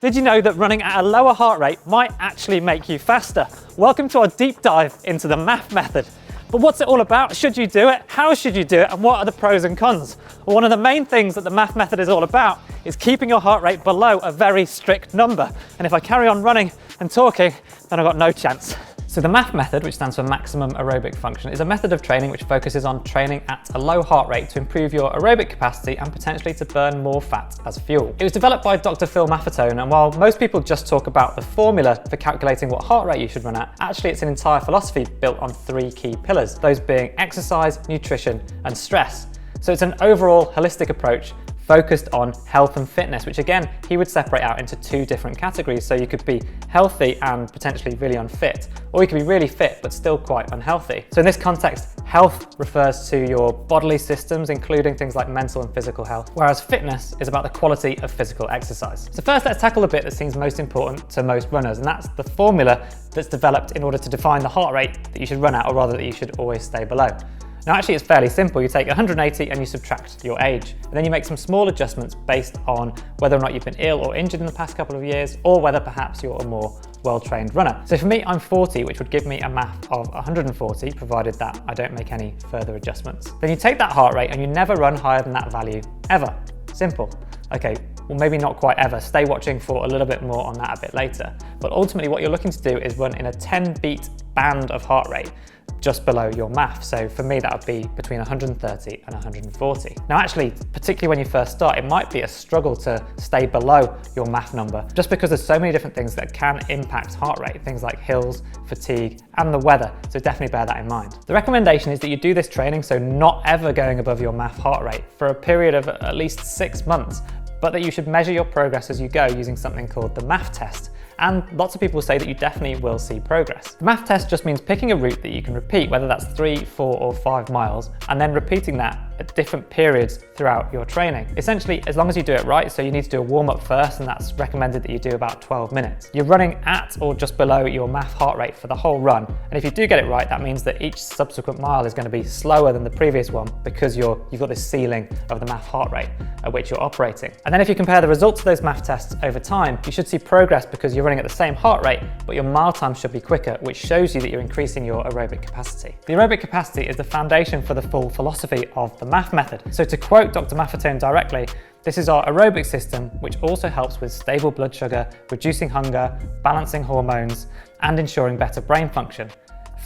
Did you know that running at a lower heart rate might actually make you faster? Welcome to our deep dive into the MAF method. But what's it all about? Should you do it? How should you do it? And what are the pros and cons? Well, one of the main things that the MAF method is all about is keeping your heart rate below a very strict number. And if I carry on running and talking, then I've got no chance. So the MAF method, which stands for maximum aerobic function, is a method of training which focuses on training at a low heart rate to improve your aerobic capacity and potentially to burn more fat as fuel. It was developed by Dr. Phil Maffetone, and while most people just talk about the formula for calculating what heart rate you should run at, actually it's an entire philosophy built on three key pillars, those being exercise, nutrition, and stress. So it's an overall holistic approach focused on health and fitness, which again, he would separate out into two different categories. So you could be healthy and potentially really unfit, or you could be really fit but still quite unhealthy. So in this context, health refers to your bodily systems, including things like mental and physical health, whereas fitness is about the quality of physical exercise. So first, let's tackle the bit that seems most important to most runners, and that's the formula that's developed in order to define the heart rate that you should run at, or rather that you should always stay below. Now actually it's fairly simple. You take 180 and you subtract your age, and then you make some small adjustments based on whether or not you've been ill or injured in the past couple of years, or whether perhaps you're a more well-trained runner. So for me, I'm 40, which would give me a MAF of 140, provided that I don't make any further adjustments. Then you take that heart rate and you never run higher than that value, ever. Simple. Okay, well maybe not quite ever. Stay watching for a little bit more on that a bit later. But ultimately what you're looking to do is run in a 10-beat band of heart rate, just below your MAF. So for me, that would be between 130 and 140. Now actually, particularly when you first start, it might be a struggle to stay below your MAF number, just because there's so many different things that can impact heart rate, things like hills, fatigue, and the weather. So definitely bear that in mind. The recommendation is that you do this training, so not ever going above your MAF heart rate for a period of at least 6 months, but that you should measure your progress as you go using something called the MAF test. And lots of people say that you definitely will see progress. The MAF test just means picking a route that you can repeat, whether that's 3, 4, or 5 miles, and then repeating that at different periods throughout your training. Essentially, as long as you do it right, so you need to do a warm-up first, and that's recommended that you do about 12 minutes. You're running at or just below your MAF heart rate for the whole run, and if you do get it right, that means that each subsequent mile is going to be slower than the previous one because you've got this ceiling of the MAF heart rate at which you're operating. And then if you compare the results of those MAF tests over time, you should see progress because you're running at the same heart rate, but your mile time should be quicker, which shows you that you're increasing your aerobic capacity. The aerobic capacity is the foundation for the full philosophy of the MAF method. So to quote Dr. Maffetone directly, this is our aerobic system, which also helps with stable blood sugar, reducing hunger, balancing hormones, and ensuring better brain function.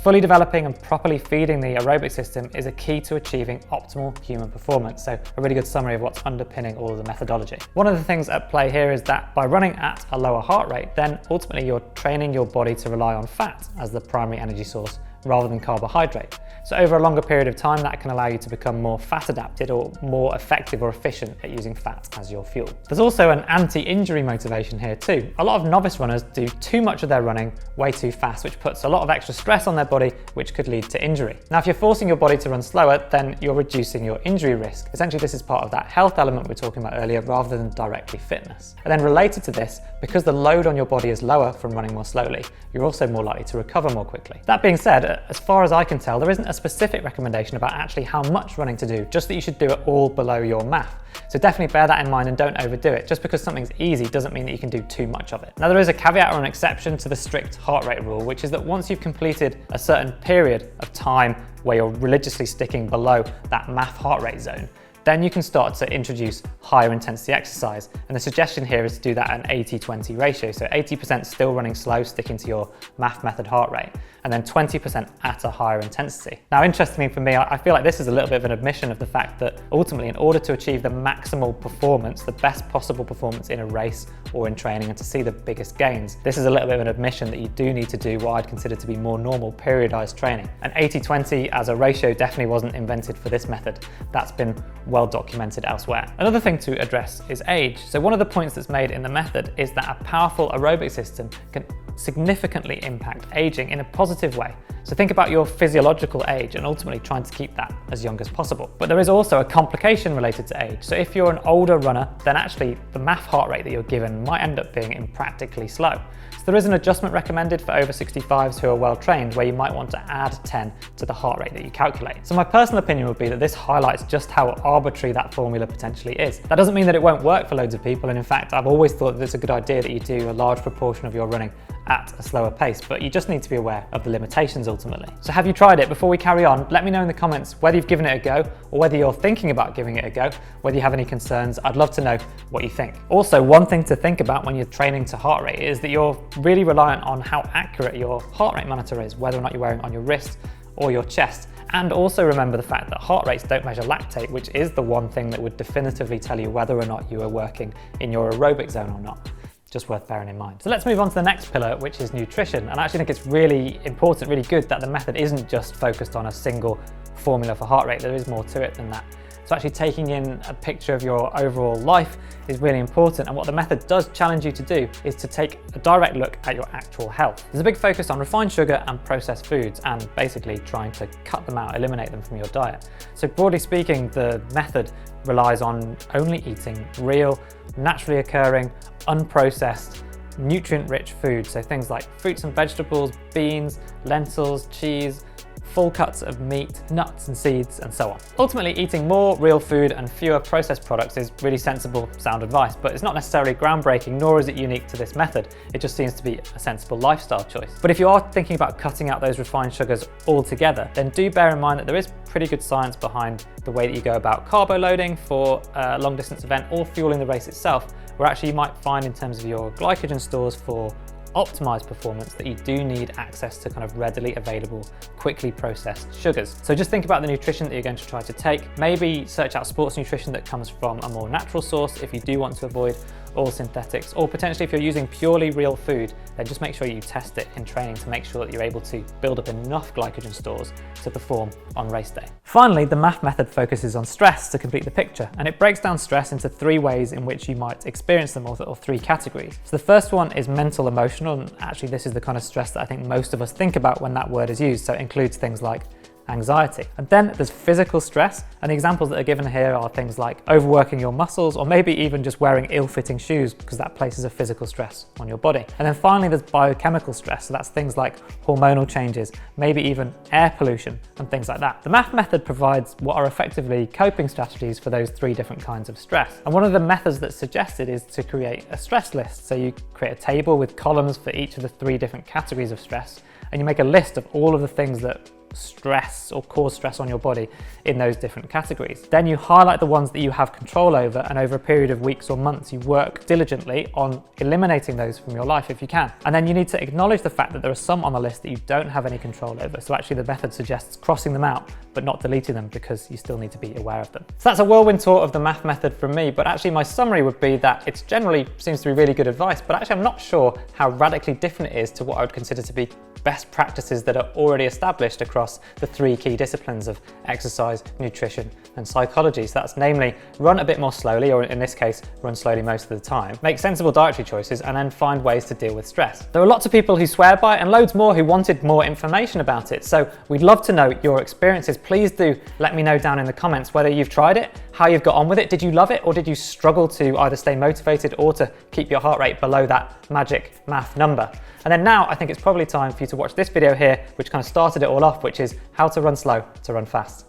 Fully developing and properly feeding the aerobic system is a key to achieving optimal human performance. So a really good summary of what's underpinning all of the methodology. One of the things at play here is that by running at a lower heart rate, then ultimately you're training your body to rely on fat as the primary energy source rather than carbohydrate. So over a longer period of time, that can allow you to become more fat adapted or more effective or efficient at using fat as your fuel. There's also an anti-injury motivation here too. A lot of novice runners do too much of their running way too fast, which puts a lot of extra stress on their body, which could lead to injury. Now, if you're forcing your body to run slower, then you're reducing your injury risk. Essentially, this is part of that health element we were talking about earlier rather than directly fitness. And then related to this, because the load on your body is lower from running more slowly, you're also more likely to recover more quickly. That being said, as far as I can tell, there isn't a specific recommendation about actually how much running to do, just that you should do it all below your MAF. So definitely bear that in mind and don't overdo it. Just because something's easy doesn't mean that you can do too much of it. Now there is a caveat or an exception to the strict heart rate rule, which is that once you've completed a certain period of time where you're religiously sticking below that MAF heart rate zone, then you can start to introduce higher intensity exercise. And the suggestion here is to do that at an 80-20 ratio. So 80% still running slow, sticking to your MAF method heart rate, and then 20% at a higher intensity. Now, interestingly for me, I feel like this is a little bit of an admission of the fact that ultimately, in order to achieve the maximal performance, the best possible performance in a race or in training, and to see the biggest gains, this is a little bit of an admission that you do need to do what I'd consider to be more normal periodized training. And 80-20 as a ratio definitely wasn't invented for this method. That's been well documented elsewhere. Another thing to address is age. So one of the points that's made in the method is that a powerful aerobic system can significantly impact aging in a positive way. So think about your physiological age and ultimately trying to keep that as young as possible. But there is also a complication related to age. So if you're an older runner, then actually the MAF heart rate that you're given might end up being impractically slow. So there is an adjustment recommended for over 65s who are well trained, where you might want to add 10 to the heart rate that you calculate. So my personal opinion would be that this highlights just how arbitrary that formula potentially is. That doesn't mean that it won't work for loads of people, and in fact I've always thought that it's a good idea that you do a large proportion of your running at a slower pace, but you just need to be aware of the limitations ultimately. So have you tried it? Before we carry on, let me know in the comments whether you've given it a go or whether you're thinking about giving it a go, whether you have any concerns. I'd love to know what you think. Also, one thing to think about when you're training to heart rate is that you're really reliant on how accurate your heart rate monitor is, whether or not you're wearing it on your wrist or your chest. And also remember the fact that heart rates don't measure lactate, which is the one thing that would definitively tell you whether or not you are working in your aerobic zone or not. Just worth bearing in mind. So let's move on to the next pillar, which is nutrition. And I actually think it's really important, really good that the method isn't just focused on a single formula for heart rate. There is more to it than that. So actually taking in a picture of your overall life is really important, and what the method does challenge you to do is to take a direct look at your actual health. There's a big focus on refined sugar and processed foods and basically trying to cut them out, eliminate them from your diet. So broadly speaking, the method relies on only eating real, naturally occurring, unprocessed, nutrient-rich foods. So things like fruits and vegetables, beans, lentils, cheese, full cuts of meat, nuts and seeds, and so on. Ultimately, eating more real food and fewer processed products is really sensible, sound advice, but it's not necessarily groundbreaking, nor is it unique to this method. It just seems to be a sensible lifestyle choice. But if you are thinking about cutting out those refined sugars altogether, then do bear in mind that there is pretty good science behind the way that you go about carbo loading for a long distance event or fueling the race itself, where actually you might find in terms of your glycogen stores for optimized performance that you do need access to kind of readily available, quickly processed sugars. So just think about the nutrition that you're going to try to take. Maybe search out sports nutrition that comes from a more natural source if you do want to avoid all synthetics, or potentially if you're using purely real food, then just make sure you test it in training to make sure that you're able to build up enough glycogen stores to perform on race day. Finally, the MAF method focuses on stress to complete the picture, and it breaks down stress into 3 ways in which you might experience them, or 3 categories. So the first one is mental emotional, and actually this is the kind of stress that I think most of us think about when that word is used. So it includes things like anxiety. And then there's physical stress, and the examples that are given here are things like overworking your muscles, or maybe even just wearing ill-fitting shoes, because that places a physical stress on your body. And then finally there's biochemical stress, so that's things like hormonal changes, maybe even air pollution and things like that. The MAF method provides what are effectively coping strategies for those 3 different kinds of stress. And one of the methods that's suggested is to create a stress list. So you create a table with columns for each of the 3 different categories of stress, and you make a list of all of the things that stress or cause stress on your body in those different categories. Then you highlight the ones that you have control over, and over a period of weeks or months you work diligently on eliminating those from your life if you can. And then you need to acknowledge the fact that there are some on the list that you don't have any control over. So actually the method suggests crossing them out but not deleting them, because you still need to be aware of them. So that's a whirlwind tour of the MAF method from me, but actually my summary would be that it generally seems to be really good advice, but actually I'm not sure how radically different it is to what I would consider to be best practices that are already established across the 3 key disciplines of exercise, nutrition, and psychology. So that's namely run a bit more slowly, or in this case, run slowly most of the time, make sensible dietary choices, and then find ways to deal with stress. There are lots of people who swear by it and loads more who wanted more information about it. So we'd love to know your experiences. Please do let me know down in the comments whether you've tried it, how you've got on with it. Did you love it, or did you struggle to either stay motivated or to keep your heart rate below that magic MAF number? And then now I think it's probably time for you to watch this video here, which kind of started it all off, which is how to run slow to run fast.